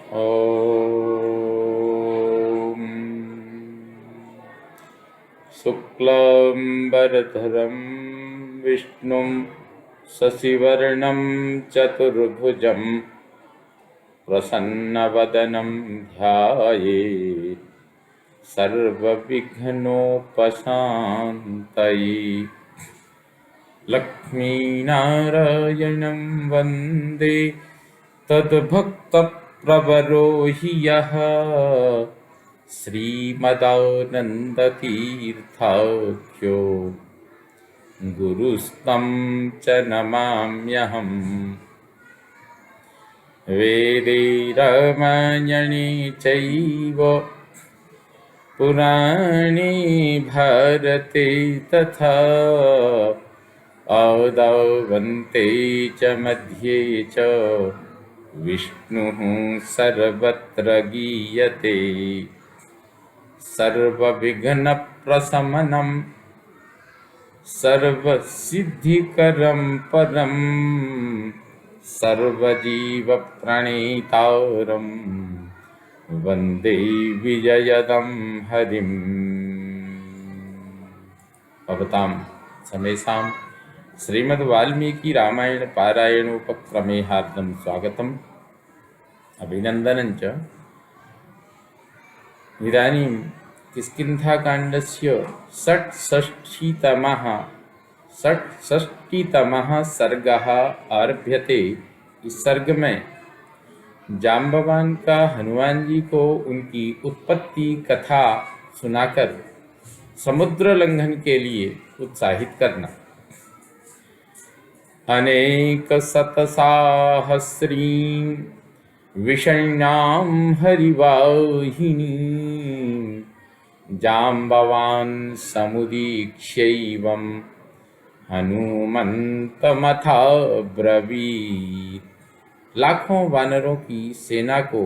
ॐ शुक्लाम्बरधरं विष्णुं शशिवर्णं चतुर्भुजं प्रसन्नवदनं ध्यायेत् सर्वविघ्नोपशान्तये। लक्ष्मीनारायणं वन्दे तद्भक्तप्रवरो हि यः श्रीमदानन्दतीर्थाख्यो गुरुस्तं च नमाम्यहम्। वेदे रामायणे चैव पुराणे भारते तथा आदावन्ते च मध्ये च विष्णुः सर्वत्र गीयते। सर्वविघ्नप्रशमनं सर्वसिद्धिकरं परं सर्वजीवप्रणेतारं वन्दे विजयदं हरिम्। भवतां समेषां श्रीमद्वाल्मीकि रामायण पारायणोपक्रमे हार्दं स्वागतम् अभिनन्दनं च। इदानीं किष्किन्धाकाण्डस्य षट्षष्टितमः सर्गः आरभ्यते। इस सर्ग में जाम्बवान का हनुमान जी को उनकी उत्पत्ति कथा सुनाकर समुद्र लंघन के लिए उत्साहित करना। अनेक शतसाहस्रीं विषण्णां हरिवाहिनीं जाम्बवान् समुदीक्ष्यैवं हनुमन्तमथाब्रवीत्। लाखों वानरों की सेना को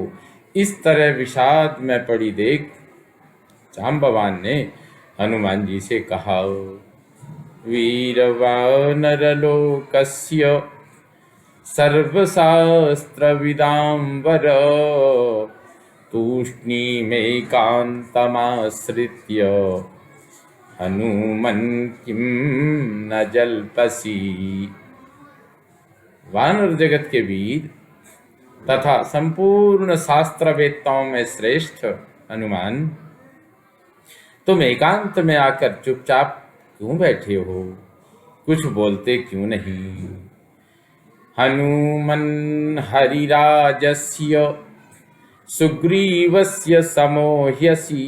इस तरह विषाद में पड़ी देख जाम्बवान ने हनुमान जी से कहा, वीरवानरलोकस्य सर्वशास्त्रविदाम्बर तूष्णीमेकान्तमाश्रित्य हनुमन् किं न जल्पसि। वानर जगत के वीर तथा संपूर्ण शास्त्रवेत्ताओं में श्रेष्ठ हनुमान, तुम एकांत में आकर चुपचाप क्यों बैठे हो? कुछ बोलते क्यों नहीं? हनुमन् हरिराजस्य सुग्रीवस्य समोह्यसि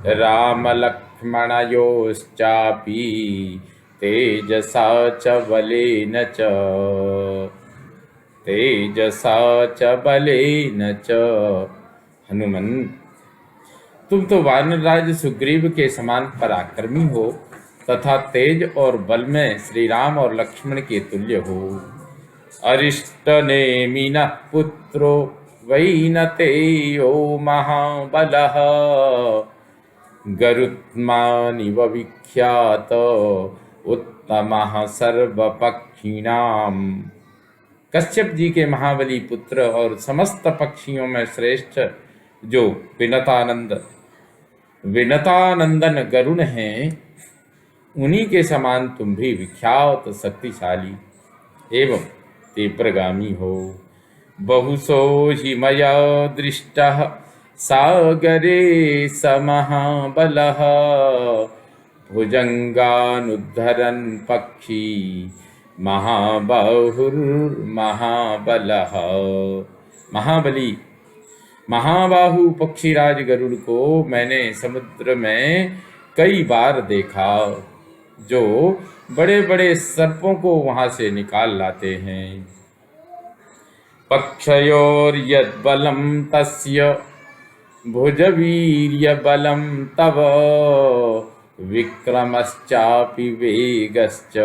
रामलक्ष्मणयोश्चापि तेजसा च बलेन च। हनुमन, तुम तो वानरराज सुग्रीव के समान पराक्रमी हो तथा तेज और बल में श्री राम और लक्ष्मण के तुल्य हो। अरिष्टनेमिनः पुत्रो वैनतेयो महाबलः गरुत्मानिव विख्यात उत्तमः सर्वपक्षिणाम्। कश्यप जी के महाबली पुत्र और समस्त पक्षियों में श्रेष्ठ जो विनतानंदन गरुण हैं, उन्हीं के समान तुम भी विख्यात शक्तिशाली एवं तीव्रगामी हो। बहुसो हि मया दृष्टः सागरे समहाबलः भुजंगानुद्धरन् पक्षी महाबाहुर्महाबलः। महाबाहु पक्षीराज गरुड़ को मैंने समुद्र में कई बार देखा, जो बड़े बड़े सर्पों को वहां से निकाल लाते हैं। पक्षयोर्यद्बलं तस्य भुजवीर्यबलं तव विक्रमश्चापि वेगश्च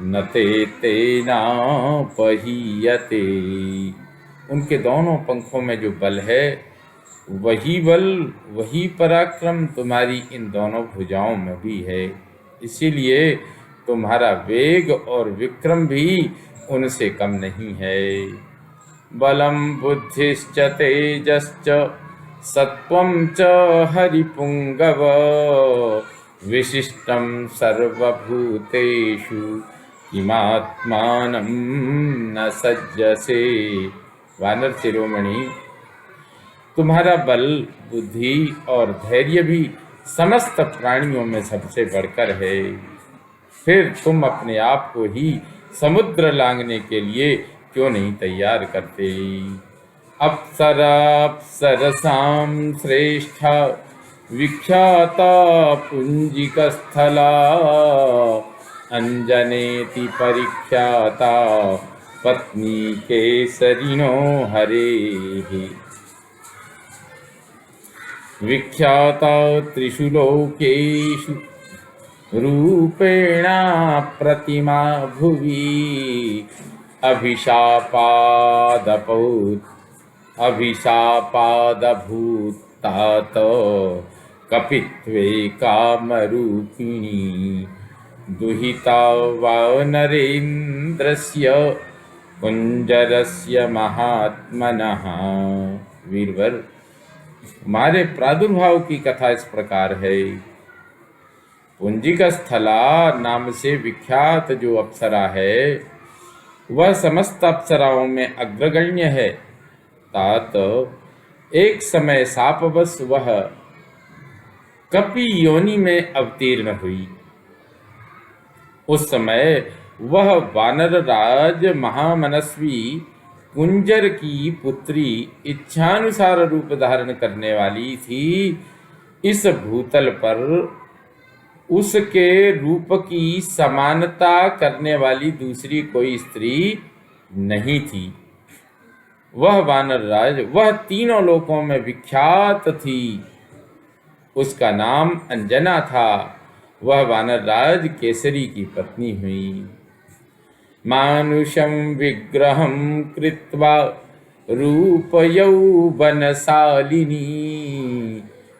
न ते तेनापहीयते। उनके दोनों पंखों में जो बल है, वही बल वही पराक्रम तुम्हारी इन दोनों भुजाओं में भी है। इसीलिए तुम्हारा वेग और विक्रम भी उनसे कम नहीं है। बलं बुद्धिश्च तेजश्च सत्त्वं च हरिपुङ्गव विशिष्टं सर्वभूतेषु किमात्मानं न सज्जसे। वानर शिरोमणि, तुम्हारा बल, बुद्धि और धैर्य भी समस्त प्राणियों में सबसे बढ़कर है। फिर तुम अपने आप को ही समुद्र लांघने के लिए क्यों नहीं तैयार करते? अप्सराप्सरसां श्रेष्ठा विख्याता पुंजिकस्थला अंजनेति परिख्याता पत्नी केसरिणो हरेः। विख्याता त्रिषु लोकेषु रूपेण प्रतिमा भुवि अभिशापादभूतात कपित्वे कामरूपिणी दुहिता वानरेन्द्रस्य कुंजरस्य महात्मनः। वीरवर, हमारे प्रादुर्भाव की कथा इस प्रकार है। पुंजिका स्थला नाम से विख्यात जो अप्सरा है वह समस्त अप्सराओं में अग्रगण्य है। तात एक समय शापवश वह कपि योनि में अवतीर्ण हुई। उस समय वह वानर राज महामनस्वी कुंजर की पुत्री इच्छानुसार रूप धारण करने वाली थी। इस भूतल पर उसके रूप की समानता करने वाली दूसरी कोई स्त्री नहीं थी। वह वानर राज, वह तीनों लोकों में विख्यात थी। उसका नाम अंजना था। वह वानर राज केसरी की पत्नी हुई। मानुषं विग्रहं कृत्वा रूपयौवनशालिनी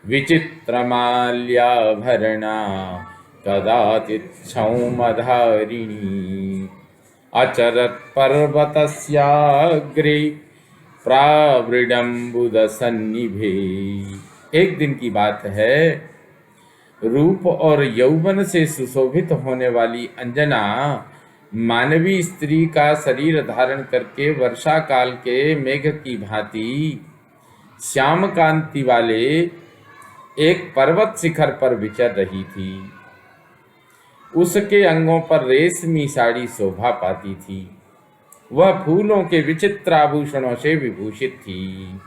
विचित्रमाल्याभरणा कदाचित् क्षौमधारिणी अचरत् पर्वतस्याग्रे प्रावृडम्बुदसन्निभे। एक दिन की बात है, रूप और यौवन से सुशोभित होने वाली अंजना मानवी स्त्री का शरीर धारण करके वर्षा काल के मेघ की भांति श्याम कांति वाले एक पर्वत शिखर पर विचर रही थी। उसके अंगों पर रेशमी साड़ी शोभा पाती थी। वह फूलों के विचित्र आभूषणों से विभूषित थी।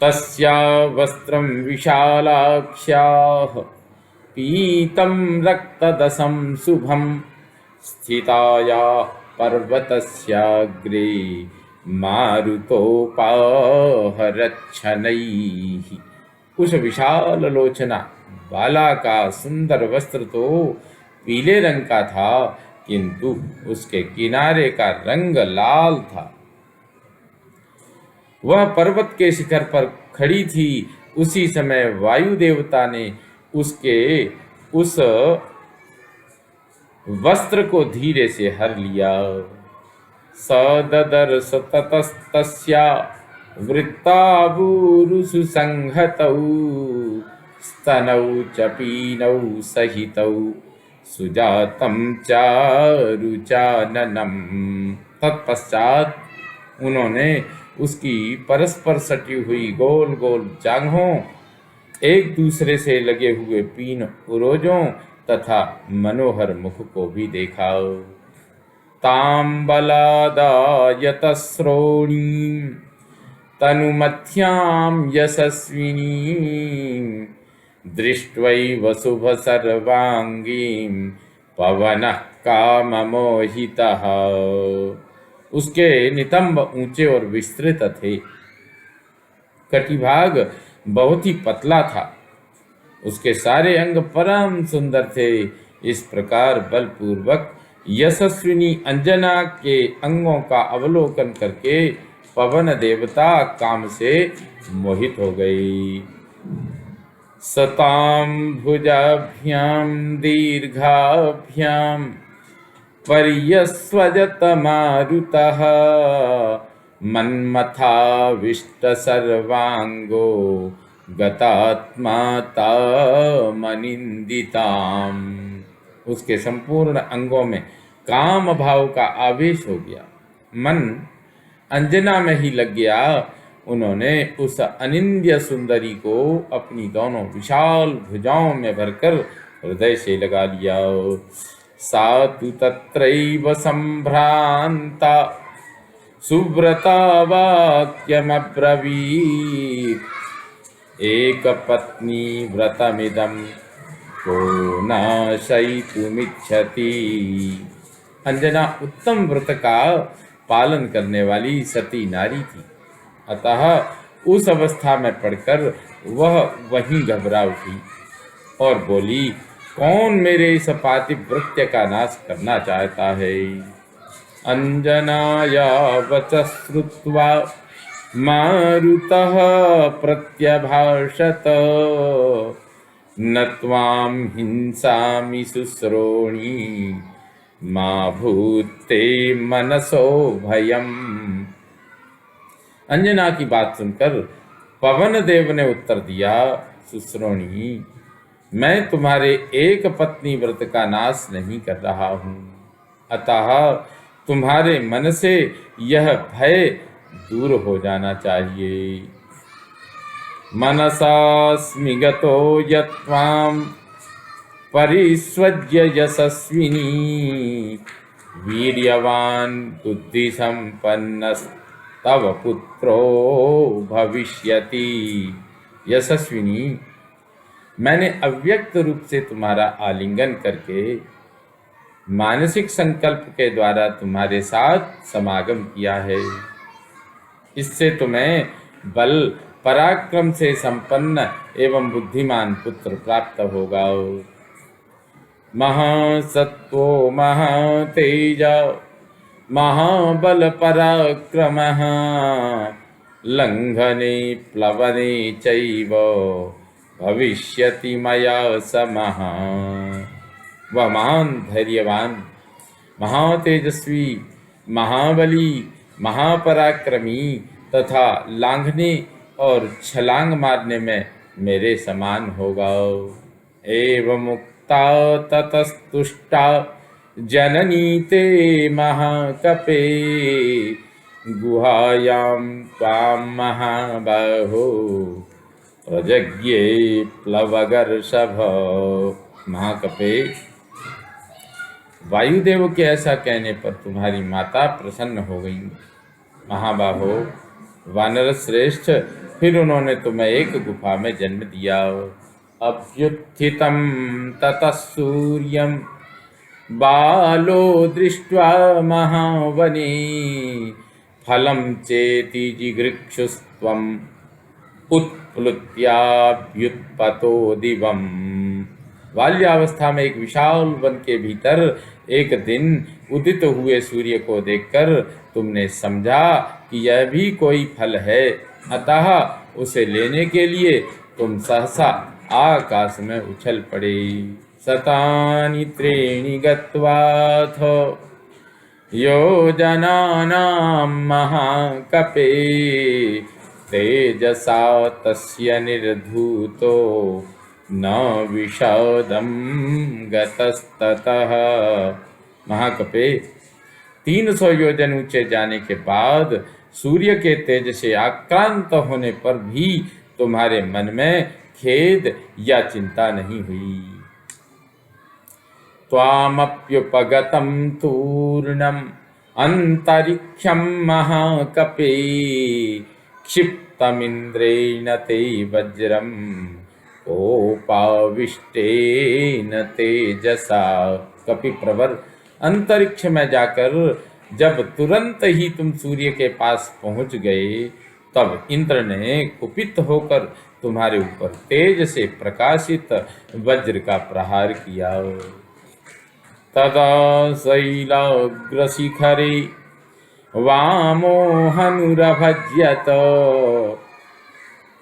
तस्या वस्त्रं विशालाक्ष्याः पीतं रक्तदसं शुभं स्थिताया पर्वतस्याग्रे मारुतोपाहरच्छनैः। उस विशाल लोचना बाला का सुंदर वस्त्र तो पीले रंग का था, किंतु उसके किनारे का रंग लाल था। वह पर्वत के शिखर पर खड़ी थी। उसी समय वायु देवता ने उसके उस वस्त्र को धीरे से हर लिया। सददर्श ततस्तस्या वृत्ताभूरुषु संहतौ स्तनौ च पीनौ सहितौ सुजातं चारुचाननम्। तत्पश्चात उन्होंने उसकी परस्पर सटी हुई गोल गोल जांघों, एक दूसरे से लगे हुए पीन उरोजों तथा मनोहर मुख को भी देखा। तांबलादायतश्रोणीं तनुमध्यां यशस्विनीं दृष्ट्वैव शुभ सर्वांगीं पवनः काममोहितः। उसके नितंब ऊंचे और विस्तृत थे। कटिभाग बहुत ही पतला था। उसके सारे अंग परम सुंदर थे। इस प्रकार बलपूर्वक यशस्विनी अंजना के अंगों का अवलोकन करके पवन देवता काम से मोहित हो गई। सतां भुजाभ्यां दीर्घाभ्यां पर्यस्वजत मारुतः मन्मथाविष्ट सर्वांगो गतात्मा तामनिंदिताम। उसके संपूर्ण अंगों में काम भाव का आवेश हो गया, मन अंजना में ही लग गया। उन्होंने उस अनिंद्य सुंदरी को अपनी दोनों विशाल भुजाओं में भरकर हृदय से लगा लिया। सा तु तत्रैव संभ्रांता सुव्रता वाक्यमब्रवीत्, एक पत्नी व्रतमिदं को नाशयितुमिच्छति। अंजना उत्तम व्रत का पालन करने वाली सती नारी थी, अतः उस अवस्था में पड़कर वह वहीं घबरा उठी और बोली, कौन मेरे इस पातिव्रत्य का नाश करना चाहता है। अंजनाया वचः श्रुत्वा मारुतः प्रत्यभाषत, न त्वां हिंसामि शुश्रोणी मा भूते मनसो भयम्। अंजना की बात सुनकर पवन देव ने उत्तर दिया, शुश्रोणी, मैं तुम्हारे एक पत्नी व्रत का नाश नहीं कर रहा हूँ, अतः तुम्हारे मन से यह भय दूर हो जाना चाहिए। मनसास्मि गतो यत्त्वां परिस्वज्य यशस्विनी, वीर्यवान् बुद्धिसम्पन्नस्तव पुत्रो भविष्यति। यशस्विनी, मैंने अव्यक्त रूप से तुम्हारा आलिंगन करके मानसिक संकल्प के द्वारा तुम्हारे साथ समागम किया है। इससे तुम्हें बल पराक्रम से संपन्न एवं बुद्धिमान पुत्र प्राप्त होगा। महासत्वो महातेज महाबल पराक्रमः, लंघने प्लवने चैव भविष्यति मया समः। वह महान धैर्यवान, महातेजस्वी, महाबली, महापराक्रमी तथा लांघने और छलांग मारने में मेरे समान होगा। एवं मुक्ता ततस्तुष्टा जननी ते महाकपे, गुहायां त्वां महाबाहो प्रजज्ञे प्लवगर्षभ। महाकपे, वायुदेव के ऐसा कहने पर तुम्हारी माता प्रसन्न हो गई। महाबाहो, वानर श्रेष्ठ, फिर उन्होंने तुम्हें एक गुफा में जन्म दिया। अभ्युत्थितं ततः सूर्यं बालो दृष्ट्वा महावने, फलं चेति जिगृक्षुस्त्वम् उत्प्लुत्याभ्युत्पतो दिवम्। बाल्यावस्था में एक विशाल वन के भीतर एक दिन उदित हुए सूर्य को देखकर तुमने समझा कि यह भी कोई फल है, अतः उसे लेने के लिए तुम सहसा आकाश में उछल पड़े। शतानि त्रीणि गत्वाथ योजनानां महाकपे, तेजसा तस्य निर्धूतो न विषादं गतस्ततः। महाकपे, 300 योजन ऊंचे जाने के बाद सूर्य के तेज से आक्रांत होने पर भी तुम्हारे मन में खेद या चिंता नहीं हुई। त्वामप्युपगतं तूर्णम् अंतरिक्षं महाकपे, क्षिप्तमिन्द्रेण ते वज्रम् कोपाविष्टेन तेजसा। कपि प्रवर, अंतरिक्ष में जाकर जब तुरंत ही तुम सूर्य के पास पहुंच गए, तब इंद्र ने कुपित होकर तुम्हारे ऊपर तेज से प्रकाशित वज्र का प्रहार किया। तदा शैलाग्रशिखरे वामो हनुरभज्यत,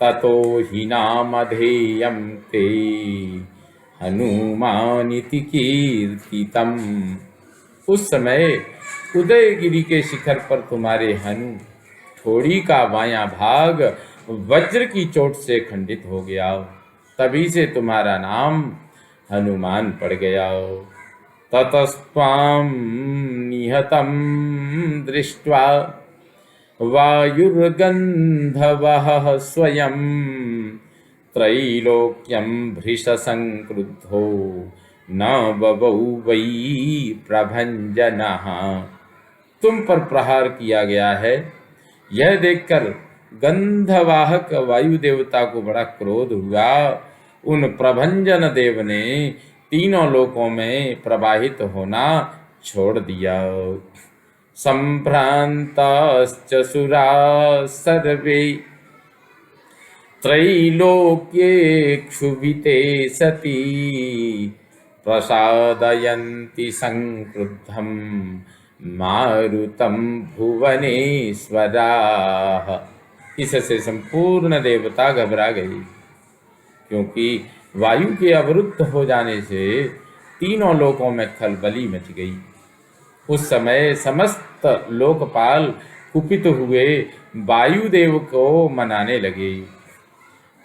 ततो हि नामधेयं ते हनुमानिति कीर्तितम्। उस समय उदयगिरी के शिखर पर तुम्हारे हनु ठोड़ी का बायां भाग वज्र की चोट से खंडित हो गया। तभी से तुम्हारा नाम हनुमान पड़ गया। ततस्त्वां निहतं दृष्ट्वा वायुर्गन्धवः स्वयं त्रैलोक्यं भृशसंक्रुद्धो न बभौ वै प्रभंजनः। तुम पर प्रहार किया गया है, यह देखकर गंधवाहक वायु देवता को बड़ा क्रोध हुआ। उन प्रभंजन देव ने तीनों लोकों में प्रवाहित होना छोड़ दिया। संभ्रांताश्च सुरा सर्वे त्रैलोक्ये क्षुभिते सती प्रसादयन्ति संक्रुद्धं मारुतं भुवनेश्वराः। इससे संपूर्ण देवता घबरा गई, क्योंकि वायु के अवरुद्ध हो जाने से तीनों लोकों में खलबली मच गई। उस समय समस्त लोकपाल कुपित हुए वायुदेव को मनाने लगे।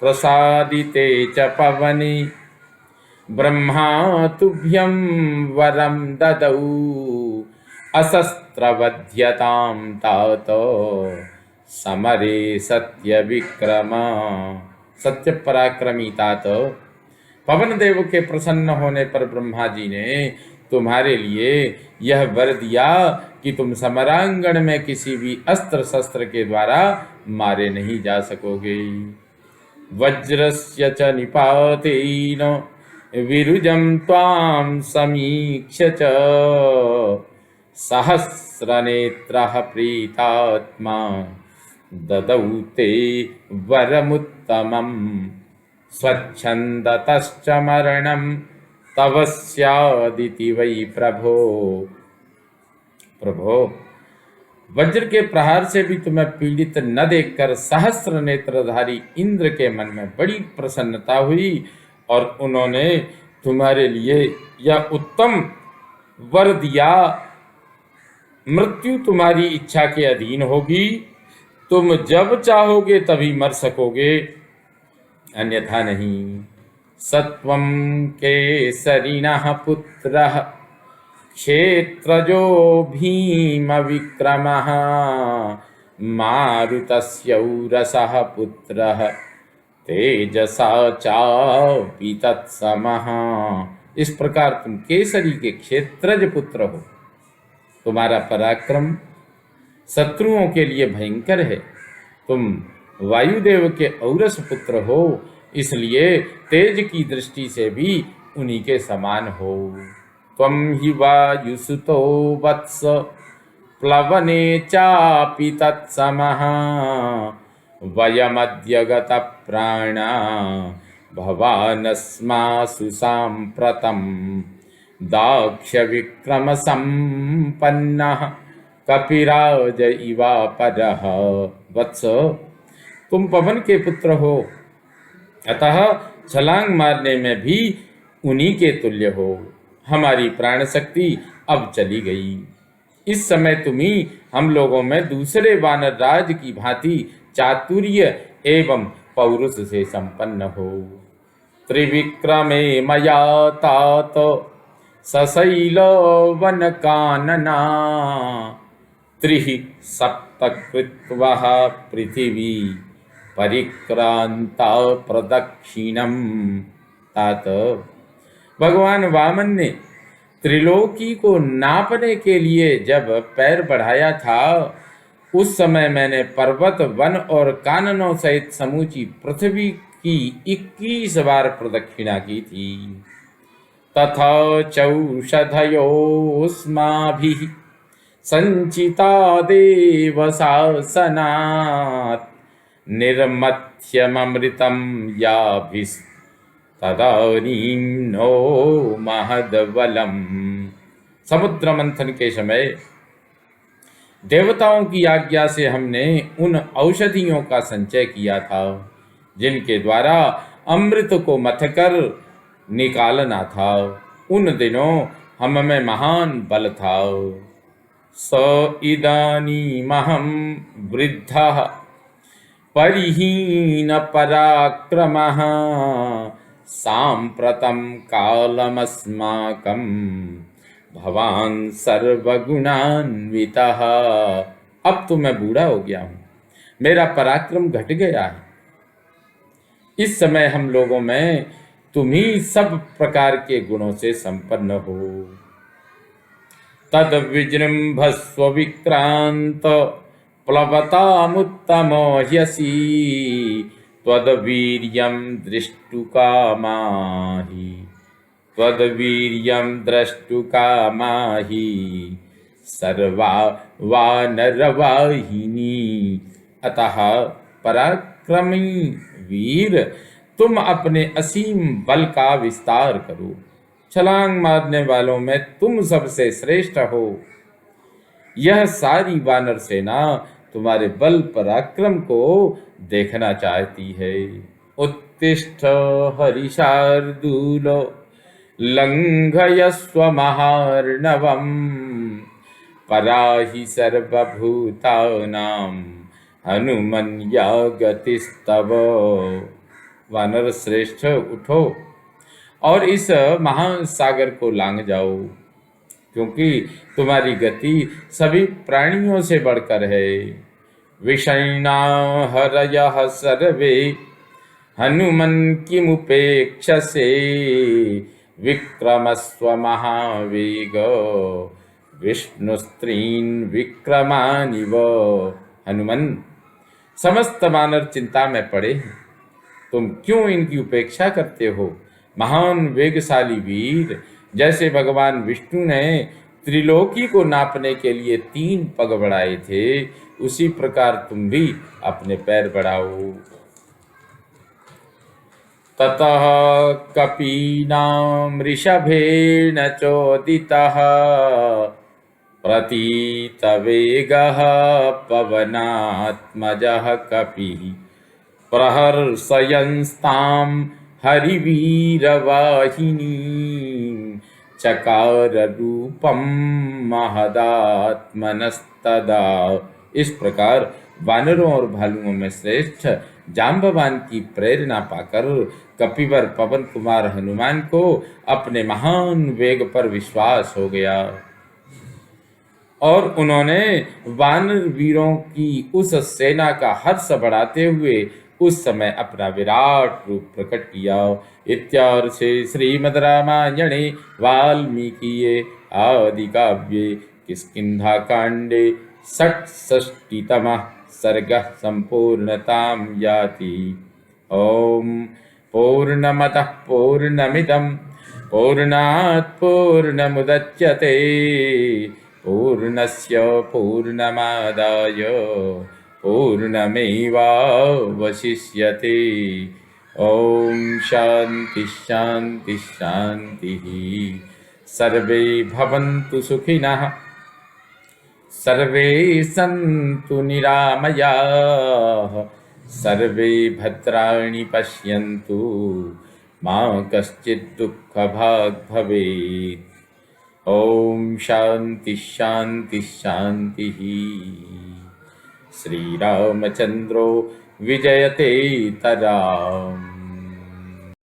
प्रसादिते च पवने ब्रह्मा तुभ्यं वरं ददौ अशस्त्रवध्यतां तात समरे सत्य विक्रमा। सत्य पराक्रमी तात, पवन देव के प्रसन्न होने पर ब्रह्मा जी ने तुम्हारे लिए यह वर दिया कि तुम समरांगण में किसी भी अस्त्र शस्त्र के द्वारा मारे नहीं जा सकोगे। वज्रस्य च निपातेन विरुजं त्वां समीक्ष्य च सहस्रनेत्रः प्रीतात्मा ददौ ते वरमुत्तमम् स्वच्छन्दतश्च मरणं तव स्यादिति वै प्रभो। प्रभो, वज्र के प्रहार से भी तुम्हें पीड़ित न देखकर सहस्र नेत्रधारी इंद्र के मन में बड़ी प्रसन्नता हुई और उन्होंने तुम्हारे लिए यह उत्तम वर दिया। मृत्यु तुम्हारी इच्छा के अधीन होगी, तुम जब चाहोगे तभी मर सकोगे, अन्यथा नहीं। सत्वं केसरिणः पुत्रः क्षेत्रजो भीमविक्रमः मारुतस्य उरसः पुत्रः तेजसा चापि तत्समः। इस प्रकार तुम केसरी के क्षेत्रज पुत्र हो। तुम्हारा पराक्रम शत्रुओं के लिए भयंकर है। तुम वायुदेव के औरस पुत्र हो, इसलिए तेज की दृष्टि से भी उन्हीं के समान हो। त्वं हि वायुसुतो वत्स प्लवने चापि तत्समः वयमद्य गतप्राणा भवानस्मासु साम्प्रतं दाक्ष्यविक्रमसम्पन्नः कपिराज इवापरः। वत्स, तुम पवन के पुत्र हो, अतः छलांग मारने में भी उन्हीं के तुल्य हो। हमारी प्राण शक्ति अब चली गई। इस समय तुम ही हम लोगों में दूसरे वानर राज की भांति चातुर्य एवं पौरुष से संपन्न हो। त्रिविक्रमे मया तात सशैल वन कानना त्रिः सप्तकृत्वः पृथिवी परिक्रांता प्रदक्षिणम। तात, भगवान वामन ने त्रिलोकी को नापने के लिए जब पैर बढ़ाया था, उस समय मैंने पर्वत, वन और काननों सहित समूची पृथ्वी की 21 बार प्रदक्षिणा की थी। तथा चौषधयोस्माभिः संचिता देवशासनात् निर्मथ्यमृतं याभिस्तदानीं नो महद्बलम्। समुद्र मंथन के समय देवताओं की आज्ञा से हमने उन औषधियों का संचय किया था, जिनके द्वारा अमृत को मथकर निकालना था। उन दिनों हम में महान बल था। स इदानीमहं वृद्धः परिहीन पराक्रमः साम्प्रतं कालमस्माकं भवान सर्वगुणान्वितः। अब तो मैं बूढ़ा हो गया हूँ, मेरा पराक्रम घट गया है। इस समय हम लोगों में तुम ही सब प्रकार के गुणों से संपन्न हो। तद विजृंभस्व विक्रांत प्लवतामुत्तमो ह्यसि त्वद्वीर्यं दृष्टुकामाहि त्वद्वीर्यं द्रष्टुकामाहि सर्वा वानरवाहिनी। अतः पराक्रमी वीर, तुम अपने असीम बल का विस्तार करो। छलांग मारने वालों में तुम सबसे श्रेष्ठ हो। यह सारी वानर सेना तुम्हारे बल पराक्रम को देखना चाहती है। उत्तिष्ठ हरिशार्दूल लंघयस्व महार्णवम् पराहि सर्वभूतानां हनुमन्या गतिस्तव। वानर श्रेष्ठ, उठो और इस महासागर को लांघ जाओ, क्योंकि तुम्हारी गति सभी प्राणियों से बढ़कर है। विषयिणा हरयः सर्वे हनुमन् किमुपेक्षसे विक्रमस्व महावेग विष्णुस्त्रीन् विक्रमानिव। हनुमन, समस्त वानर चिंता में पड़े हैं, तुम क्यों इनकी उपेक्षा करते हो? महान वेगशाली वीर, जैसे भगवान विष्णु ने त्रिलोकी को नापने के लिए 3 पग बढ़ाए थे, उसी प्रकार तुम भी अपने पैर बढ़ाओ। ततः कपीनां ऋषभेण चोदितः प्रतीतवेगः पवनात्मजः कपिः प्रहर्षयंस्तां हरिवीरवाहिनीं चकार रूपं महदात्मनस्तदा। इस प्रकार वानरों और भालुओं में श्रेष्ठ जाम्बवान की प्रेरणा पाकर कपिवर पवन कुमार हनुमान को अपने महान वेग पर विश्वास हो गया और उन्होंने वानर वीरों की उस सेना का हर्ष बढ़ाते हुए उस समय अपना विराट रूप प्रकट किया। इत्यार्षे श्रीमद् रामायणे वाल्मीकिये आदि काव्ये किष्किन्धाकाण्डे षट्षष्टितमः सर्गः सम्पूर्णतां याति। ओम पूर्णमतः पूर्णमिदं पूर्णात् पूर्णमुदच्यते पूर्णस्य पूर्णमादाय पूर्णमेवावशिष्यते। ओम शांति शांति शांतिः। सर्वे भवन्तु सुखिनः सर्वे सन्तु निरामयाः सर्वे भद्राणि पश्यन्तु मा कश्चित् दुःखभाग् भवेत्। ओम शांति शांति शांतिः। श्रीरामचन्द्रो विजयते तराम्।